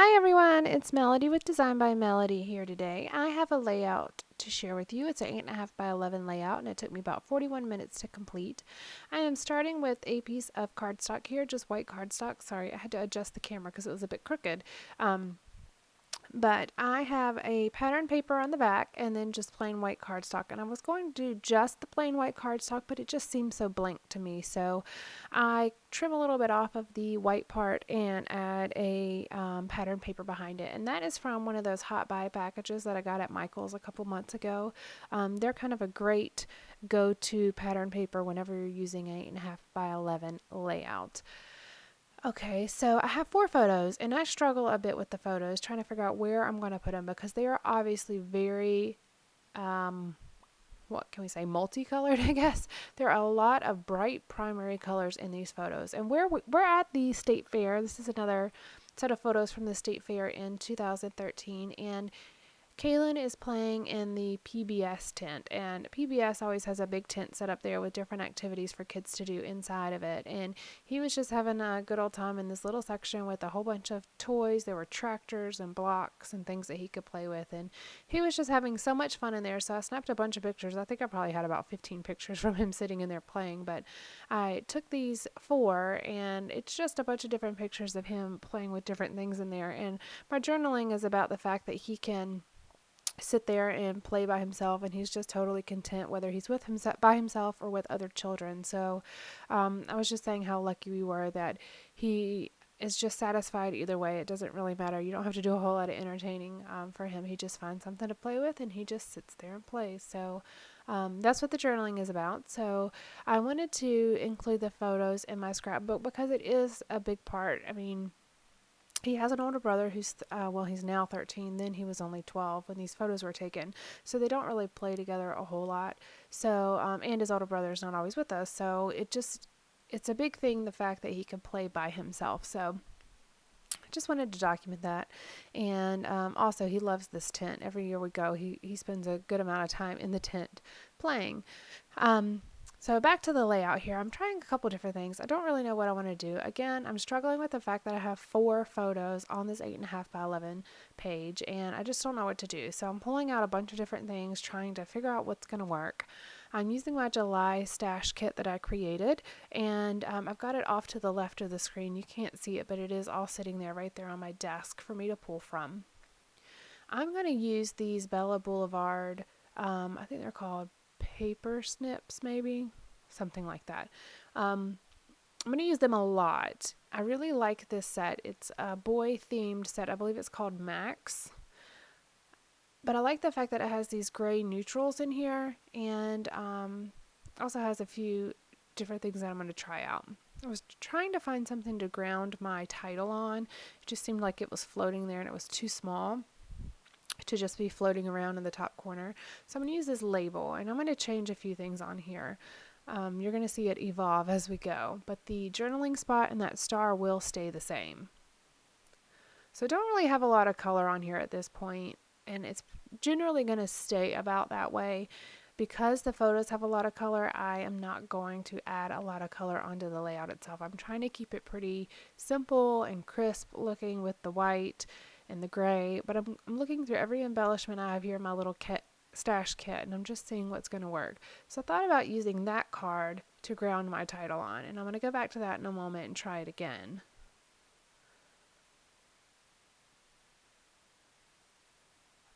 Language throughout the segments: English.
Hi everyone, it's Melody with Design by Melody here today. I have a layout to share with you. It's an 8.5 by 11 layout and it took me about 41 minutes to complete. I am starting with a piece of cardstock here, just white cardstock. Sorry, I had to adjust the camera because it was a bit crooked. But I have a pattern paper on the back and then just plain white cardstock. And I was going to do just the plain white cardstock, but it just seems so blank to me. So I trim a little bit off of the white part and add a pattern paper behind it. And that is from one of those hot buy packages that I got at Michael's a couple months ago. They're kind of a great go-to pattern paper whenever you're using an 8.5 by 11 layout. Okay, so I have 4 photos, and I struggle a bit with the photos, trying to figure out where I'm going to put them because they are obviously very, what can we say, multicolored, I guess. There are a lot of bright primary colors in these photos. And we're at the state fair. This is another set of photos from the state fair in 2013, and Kaylin is playing in the PBS tent, and PBS always has a big tent set up there with different activities for kids to do inside of it. And he was just having a good old time in this little section with a whole bunch of toys. There were tractors and blocks and things that he could play with, and he was just having so much fun in there. So I snapped a bunch of pictures. I think I probably had about 15 pictures from him sitting in there playing, but I took these 4, and it's just a bunch of different pictures of him playing with different things in there. And my journaling is about the fact that he can sit there and play by himself, and he's just totally content whether he's with himself by himself or with other children. So I was just saying how lucky we were that he is just satisfied either way. It doesn't really matter. You don't have to do a whole lot of entertaining for him. He just finds something to play with and he just sits there and plays. So that's what the journaling is about. So I wanted to include the photos in my scrapbook because it is a big part. I mean, he has an older brother who's he's now 13. Then he was only 12 when these photos were taken, so they don't really play together a whole lot. So and his older brother is not always with us, so it's a big thing, the fact that he can play by himself. So I just wanted to document that. And also, he loves this tent. Every year we go, he spends a good amount of time in the tent playing. um, so back to the layout here. I'm trying a couple different things. I don't really know what I want to do. Again, I'm struggling with the fact that I have 4 photos on this 8.5 by 11 page, and I just don't know what to do. So I'm pulling out a bunch of different things, trying to figure out what's going to work. I'm using my July stash kit that I created, and I've got it off to the left of the screen. You can't see it, but it is all sitting there right there on my desk for me to pull from. I'm going to use these Bella Boulevard, I think they're called paper snips, maybe something like that. I'm going to use them a lot. I really like this set. It's a boy themed set. I believe it's called Max. But I like the fact that it has these gray neutrals in here, and also has a few different things that I'm going to try out. I was trying to find something to ground my title on. It just seemed like it was floating there and it was too small to just be floating around in the top corner. So I'm going to use this label, and I'm going to change a few things on here. You're going to see it evolve as we go, but the journaling spot and that star will stay the same. So I don't really have a lot of color on here at this point, and it's generally going to stay about that way. Because the photos have a lot of color, I am not going to add a lot of color onto the layout itself. I'm trying to keep it pretty simple and crisp looking with the white and the gray, but I'm looking through every embellishment I have here in my little stash kit, and I'm just seeing what's going to work. So I thought about using that card to ground my title on, and I'm going to go back to that in a moment and try it again.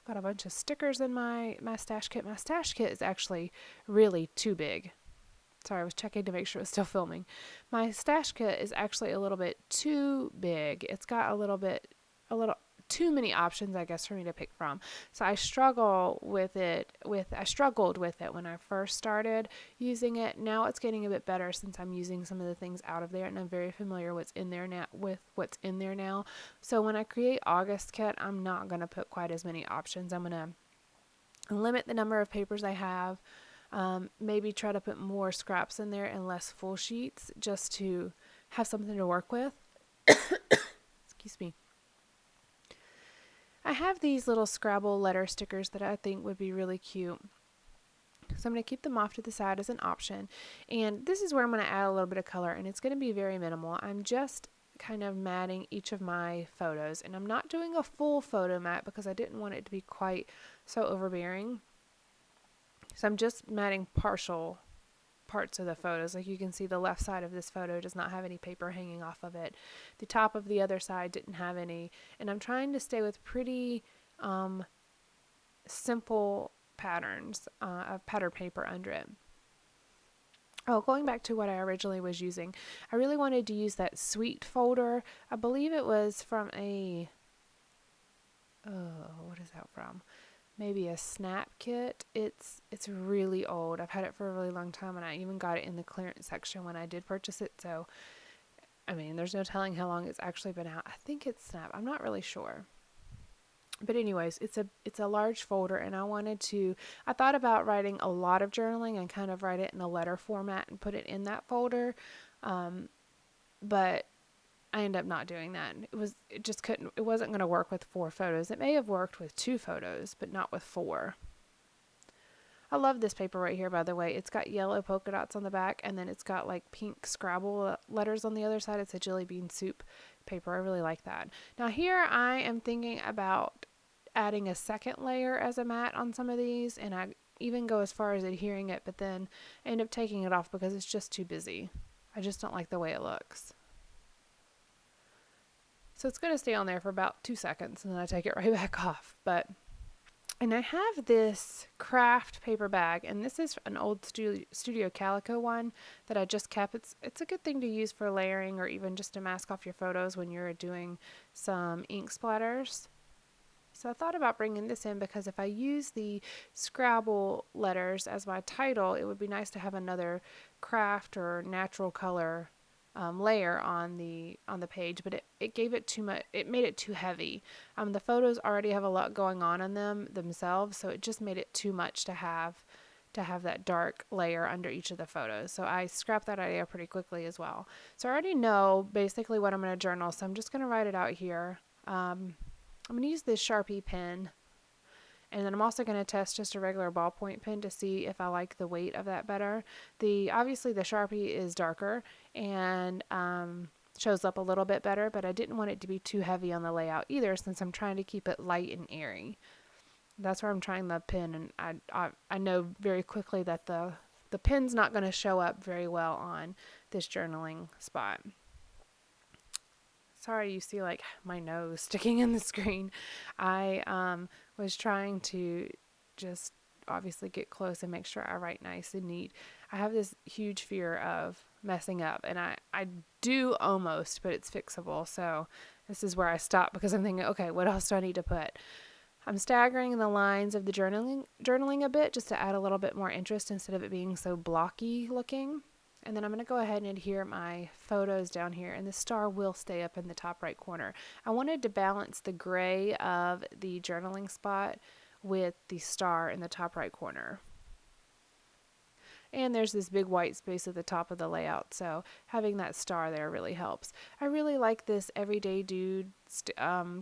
Got a bunch of stickers in my stash kit. My stash kit is actually really too big. Sorry, I was checking to make sure it was still filming. My stash kit is actually a little bit too big. It's got a little too many options, I guess, for me to pick from. So I struggled with it when I first started using it. Now it's getting a bit better since I'm using some of the things out of there, and I'm very familiar with what's in there now. So when I create August kit, I'm not going to put quite as many options. I'm going to limit the number of papers I have. Maybe try to put more scraps in there and less full sheets, just to have something to work with. Excuse me. I have these little Scrabble letter stickers that I think would be really cute. So I'm going to keep them off to the side as an option. And this is where I'm going to add a little bit of color, and it's going to be very minimal. I'm just kind of matting each of my photos. And I'm not doing a full photo mat because I didn't want it to be quite so overbearing. So I'm just matting partial parts of the photos. Like you can see the left side of this photo does not have any paper hanging off of it. The top of the other side didn't have any. And I'm trying to stay with pretty simple patterns of pattern paper under it. Oh, going back to what I originally was using, I really wanted to use that sweet folder. I believe it was from what is that from? Maybe a Snap kit. It's really old. I've had it for a really long time, and I even got it in the clearance section when I did purchase it. So, I mean, there's no telling how long it's actually been out. I think it's Snap. I'm not really sure. But anyways, it's a large folder, and I thought about writing a lot of journaling and kind of write it in a letter format and put it in that folder. But I ended up not doing that. It wasn't going to work with 4 photos. It may have worked with 2 photos, but not with 4. I love this paper right here, by the way. It's got yellow polka dots on the back, and then it's got like pink Scrabble letters on the other side. It's a jelly bean soup paper. I really like that. Now here I am thinking about adding a second layer as a mat on some of these, and I even go as far as adhering it, but then I end up taking it off because it's just too busy. I just don't like the way it looks. So it's going to stay on there for about 2 seconds, and then I take it right back off. And I have this craft paper bag, and this is an old Studio Calico one that I just kept. It's a good thing to use for layering or even just to mask off your photos when you're doing some ink splatters. So I thought about bringing this in because if I use the Scrabble letters as my title, it would be nice to have another craft or natural color layer on the page, but it gave it too much. It made it too heavy. The photos already have a lot going on in them themselves, so it just made it too much to have that dark layer under each of the photos. So I scrapped that idea pretty quickly as well. So I already know basically what I'm going to journal, so I'm just going to write it out here. I'm going to use this Sharpie pen, and then I'm also going to test just a regular ballpoint pen to see if I like the weight of that better. Obviously the Sharpie is darker and shows up a little bit better, but I didn't want it to be too heavy on the layout either, since I'm trying to keep it light and airy. That's where I'm trying the pen, and I know very quickly that the pen's not going to show up very well on this journaling spot. Sorry, you see like my nose sticking in the screen. I was trying to just obviously get close and make sure I write nice and neat. I have this huge fear of messing up, and I do almost, but it's fixable. So this is where I stop because I'm thinking, okay, what else do I need to put? I'm staggering the lines of the journaling a bit just to add a little bit more interest instead of it being so blocky looking. And then I'm going to go ahead and adhere my photos down here, and the star will stay up in the top right corner. I wanted to balance the gray of the journaling spot with the star in the top right corner. And there's this big white space at the top of the layout, so having that star there really helps. I really like this everyday dude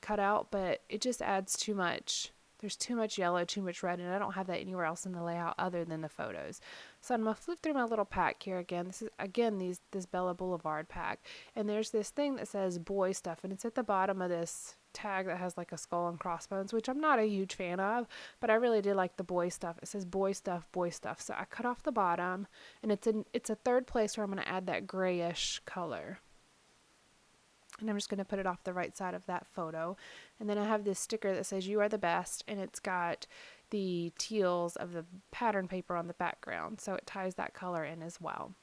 cutout, but it just adds too much. There's too much yellow, too much red, and I don't have that anywhere else in the layout other than the photos. So I'm going to flip through my little pack here again. This is, again, this Bella Boulevard pack. And there's this thing that says boy stuff, and it's at the bottom of this tag that has like a skull and crossbones, which I'm not a huge fan of, but I really did like the boy stuff. It says boy stuff, boy stuff. So I cut off the bottom, and it's a third place where I'm going to add that grayish color. And I'm just going to put it off the right side of that photo. And then I have this sticker that says you are the best, and it's got the teals of the pattern paper on the background, so it ties that color in as well.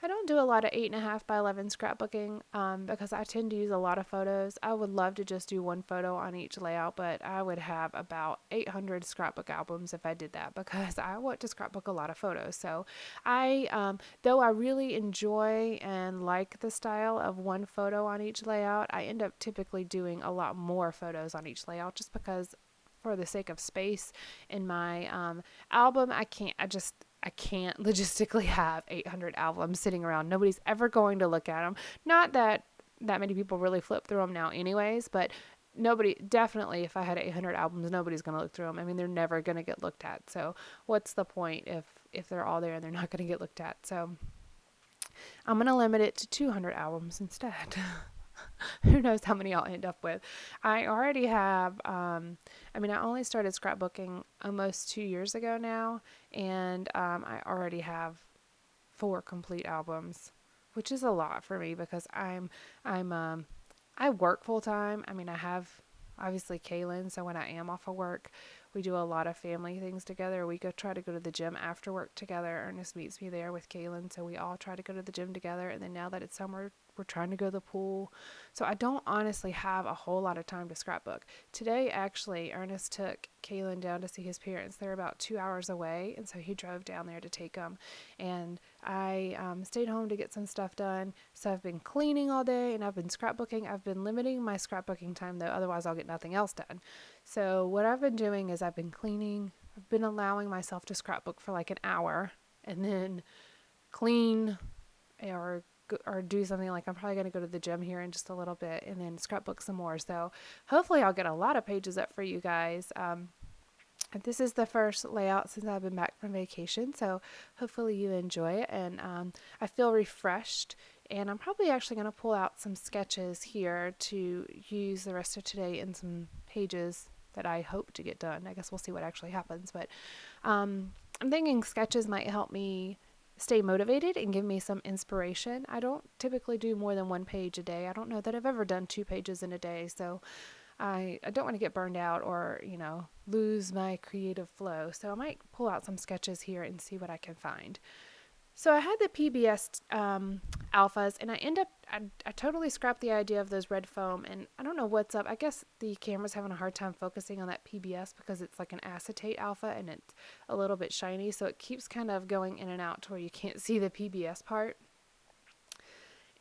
I don't do a lot of 8.5 by 11 scrapbooking because I tend to use a lot of photos. I would love to just do one photo on each layout, but I would have about 800 scrapbook albums if I did that because I want to scrapbook a lot of photos. So though I really enjoy and like the style of one photo on each layout, I end up typically doing a lot more photos on each layout just because for the sake of space in my album, I can't logistically have 800 albums sitting around. Nobody's ever going to look at them. Not that many people really flip through them now anyways, but definitely if I had 800 albums, nobody's going to look through them. I mean, they're never going to get looked at. So what's the point if they're all there and they're not going to get looked at? So I'm going to limit it to 200 albums instead. Who knows how many I'll end up with. I already have, I only started scrapbooking almost 2 years ago now, and I already have 4 complete albums, which is a lot for me because I work full time. I have obviously Kaylin, so when I am off of work, we do a lot of family things together. We try to go to the gym after work together. Ernest meets me there with Kaylin, so we all try to go to the gym together. And then now that it's summer, we're trying to go to the pool. So I don't honestly have a whole lot of time to scrapbook. Today, actually, Ernest took Kaylin down to see his parents. They're about 2 hours away, and so he drove down there to take them. And I stayed home to get some stuff done. So I've been cleaning all day, and I've been scrapbooking. I've been limiting my scrapbooking time, though, otherwise I'll get nothing else done. So what I've been doing is I've been cleaning. I've been allowing myself to scrapbook for like an hour, and then clean or do something. Like I'm probably going to go to the gym here in just a little bit and then scrapbook some more. So hopefully I'll get a lot of pages up for you guys. This is the first layout since I've been back from vacation, so hopefully you enjoy it. And I feel refreshed, and I'm probably actually going to pull out some sketches here to use the rest of today in some pages that I hope to get done. I guess we'll see what actually happens, but I'm thinking sketches might help me stay motivated and give me some inspiration. I don't typically do more than 1 page a day. I don't know that I've ever done 2 pages in a day, so I don't want to get burned out or, lose my creative flow. So I might pull out some sketches here and see what I can find. So I had the PBS alphas, and I totally scrapped the idea of those red foam, and I don't know what's up. I guess the camera's having a hard time focusing on that PBS because it's like an acetate alpha and it's a little bit shiny, so it keeps kind of going in and out to where you can't see the PBS part.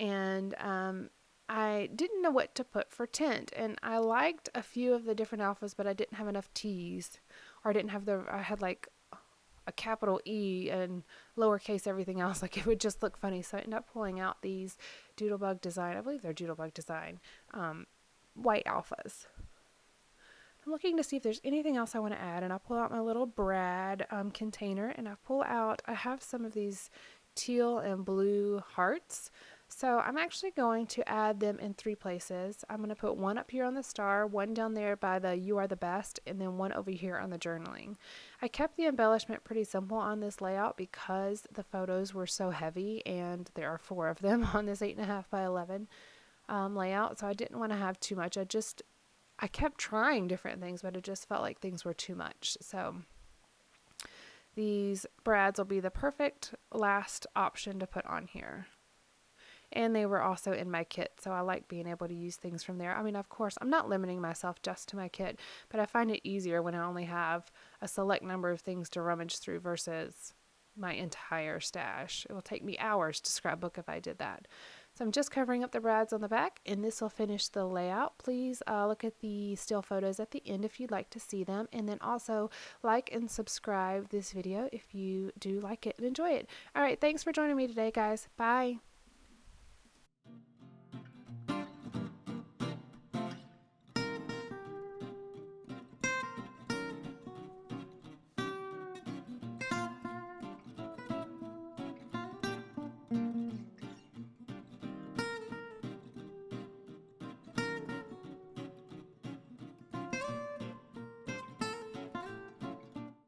And I didn't know what to put for tint, and I liked a few of the different alphas, but I didn't have enough T's, or I had like a capital E and lowercase everything else. Like it would just look funny. So I ended up pulling out these Doodlebug Design, I believe they're Doodlebug Design, white alphas. I'm looking to see if there's anything else I want to add, and I pull out my little Brad container, and I have some of these teal and blue hearts. So I'm actually going to add them in 3 places. I'm going to put one up here on the star, one down there by the You Are the Best, and then one over here on the journaling. I kept the embellishment pretty simple on this layout because the photos were so heavy, and there are 4 of them on this 8.5 by 11 layout, so I didn't want to have too much. I kept trying different things, but it just felt like things were too much. So these brads will be the perfect last option to put on here. And they were also in my kit, so I like being able to use things from there. Of course, I'm not limiting myself just to my kit, but I find it easier when I only have a select number of things to rummage through versus my entire stash. It will take me hours to scrapbook if I did that. So I'm just covering up the brads on the back, and this will finish the layout. Please look at the still photos at the end if you'd like to see them, and then also like and subscribe this video if you do like it and enjoy it. All right, thanks for joining me today, guys. Bye.